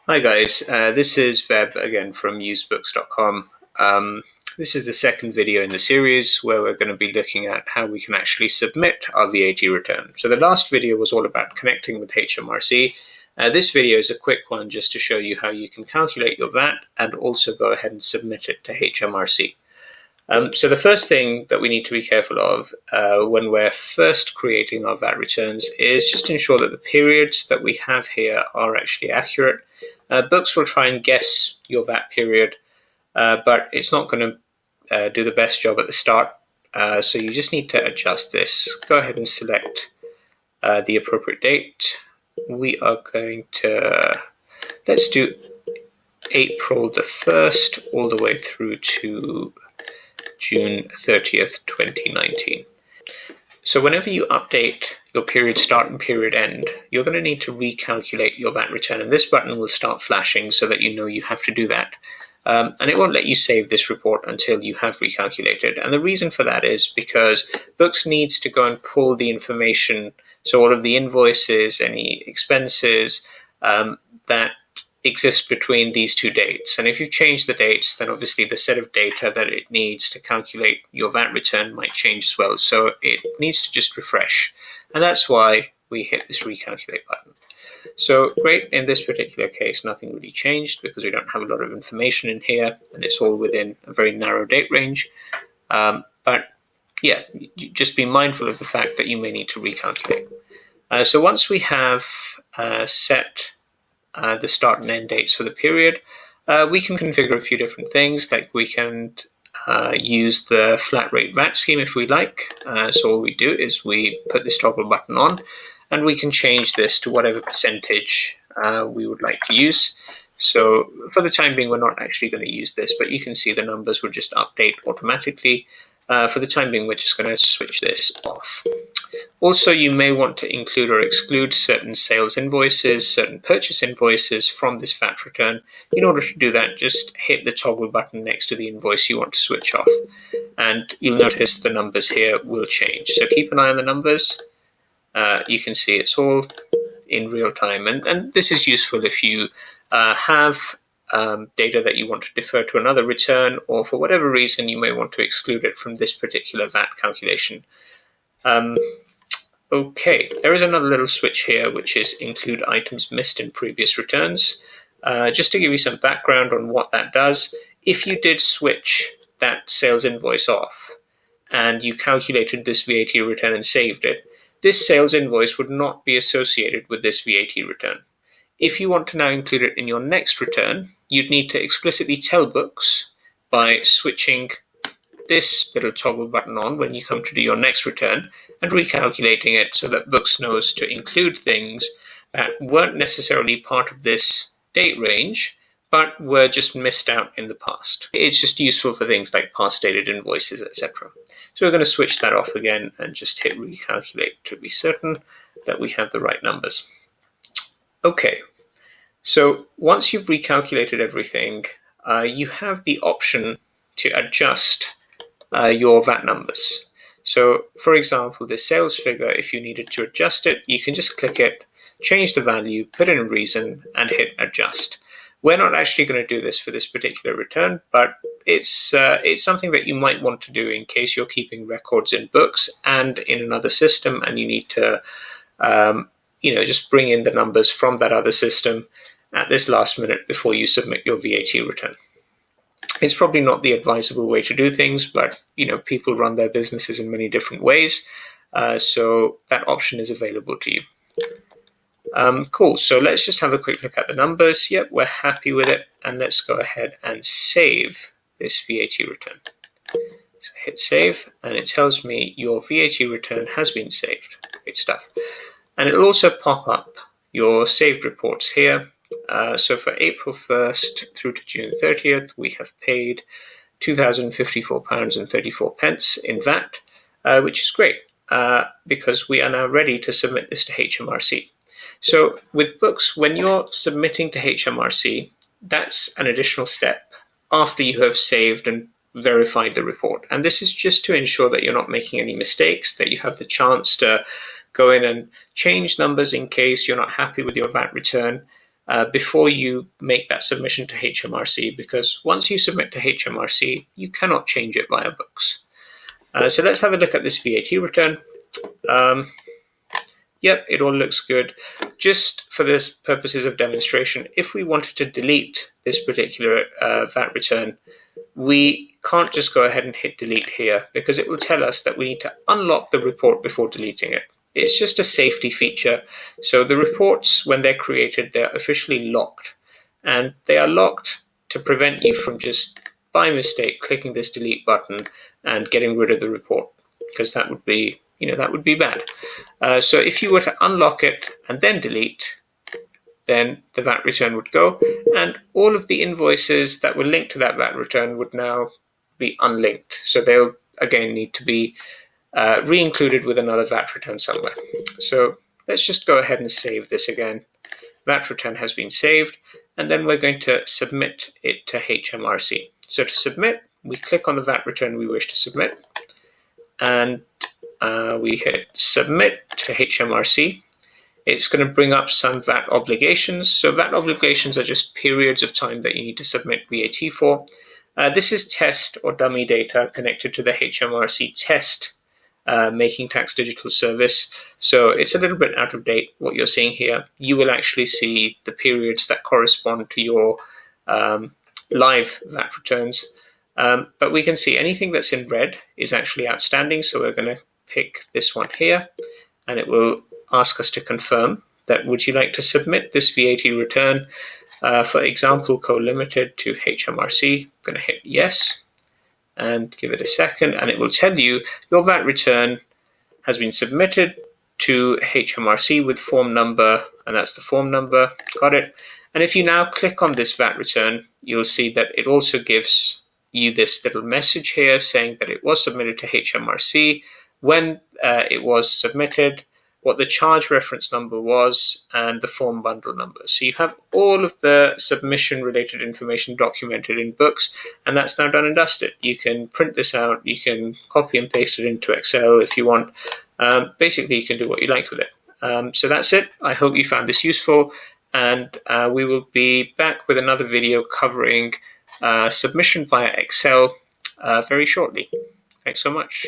Hi guys, this is Veb again from usebooks.com. This is the second video in the series where we're going to be looking at how we can actually submit our VAT return. So the last video was all about connecting with HMRC. This video is a quick one just to show you how you can calculate your VAT and also go ahead and submit it to HMRC. So the first thing that we need to be careful of when we're first creating our VAT returns is just ensure that the periods that we have here are actually accurate. Books will try and guess your VAT period, but it's not going to do the best job at the start. So you just need to adjust this. Go ahead and select the appropriate date. We are going to, let's do April the 1st all the way through to June 30th, 2019. So whenever you update your period start and period end, you're going to need to recalculate your VAT return, and this button will start flashing so that you know you have to do that. And it won't let you save this report until you have recalculated. And the reason for that is because Books needs to go and pull the information, so all of the invoices, any expenses that exist between these two dates. And if you change the dates, then obviously the set of data that it needs to calculate your VAT return might change as well. So it needs to just refresh. And that's why we hit this recalculate button. So great, in this particular case, nothing really changed because we don't have a lot of information in here and it's all within a very narrow date range. But yeah, just be mindful of the fact that you may need to recalculate. So once we have set the start and end dates for the period, we can configure a few different things, like we can use the flat rate VAT scheme if we like. So all we do is we put this toggle button on and we can change this to whatever percentage we would like to use. So for the time being, we're not actually going to use this, but you can see the numbers will just update automatically. For the time being, we're just going to switch this off. Also, you may want to include or exclude certain sales invoices, certain purchase invoices from this VAT return. In order to do that, just hit the toggle button next to the invoice you want to switch off. And you'll notice the numbers here will change. So keep an eye on the numbers. You can see it's all in real time. And this is useful if you have data that you want to defer to another return, or for whatever reason you may want to exclude it from this particular VAT calculation. Okay, there is another little switch here, which is include items missed in previous returns. Just to give you some background on what that does, if you did switch that sales invoice off and you calculated this VAT return and saved it, this sales invoice would not be associated with this VAT return. If you want to now include it in your next return, you'd need to explicitly tell Books by switching this little toggle button on when you come to do your next return and recalculating it so that Books knows to include things that weren't necessarily part of this date range, but were just missed out in the past. It's just useful for things like past dated invoices, etc. So we're going to switch that off again and just hit recalculate to be certain that we have the right numbers. Okay, so once you've recalculated everything, you have the option to adjust your VAT numbers. So for example, the sales figure, if you needed to adjust it, you can just click it, change the value, put in a reason, and hit adjust. We're not actually going to do this for this particular return, but it's something that you might want to do in case you're keeping records in Books and in another system, and you need to just bring in the numbers from that other system at this last minute before you submit your VAT return. It's probably not the advisable way to do things, but people run their businesses in many different ways, so that option is available to you. Cool, so let's just have a quick look at the numbers. Yep, we're happy with it, and let's go ahead and save this VAT return. So hit save, and it tells me your VAT return has been saved. Great stuff. And it'll also pop up your saved reports here. So for April 1st through to June 30th, we have paid £2,054.34 in VAT, which is great because we are now ready to submit this to HMRC. So with Books, when you're submitting to HMRC, that's an additional step after you have saved and verified the report. And this is just to ensure that you're not making any mistakes, that you have the chance to go in and change numbers in case you're not happy with your VAT return. before you make that submission to HMRC, because once you submit to HMRC, you cannot change it via books. So let's have a look at this VAT return. Yep, it all looks good. Just for this purposes of demonstration, if we wanted to delete this particular VAT return, we can't just go ahead and hit delete here, because it will tell us that we need to unlock the report before deleting it. It's just a safety feature. So the reports, when they're created, they're officially locked. And they are locked to prevent you from just by mistake clicking this delete button and getting rid of the report, because that would be, that would be bad. So if you were to unlock it and then delete, then the VAT return would go, and all of the invoices that were linked to that VAT return would now be unlinked. So they'll again need to be re-included with another VAT return somewhere. So let's just go ahead and save this again. VAT return has been saved, and then we're going to submit it to HMRC. So to submit, we click on the VAT return we wish to submit, and we hit submit to HMRC. It's going to bring up some VAT obligations. So VAT obligations are just periods of time that you need to submit VAT for. This is test or dummy data connected to the HMRC test Making Tax Digital service. So it's a little bit out of date what you're seeing here. You will actually see the periods that correspond to your live VAT returns. But we can see anything that's in red is actually outstanding. So we're going to pick this one here, and it will ask us to confirm that would you like to submit this VAT return, for example, co-limited to HMRC. I'm going to hit yes and give it a second, and it will tell you your VAT return has been submitted to HMRC with form number, and that's the form number. Got it. And if you now click on this VAT return, you'll see that it also gives you this little message here saying that it was submitted to HMRC, when it was submitted, what the charge reference number was, and the form bundle number. So you have all of the submission related information documented in books, and that's now done and dusted. You can print this out, you can copy and paste it into Excel if you want. Basically, you can do what you like with it. So that's it. I hope you found this useful, and we will be back with another video covering submission via Excel very shortly. Thanks so much.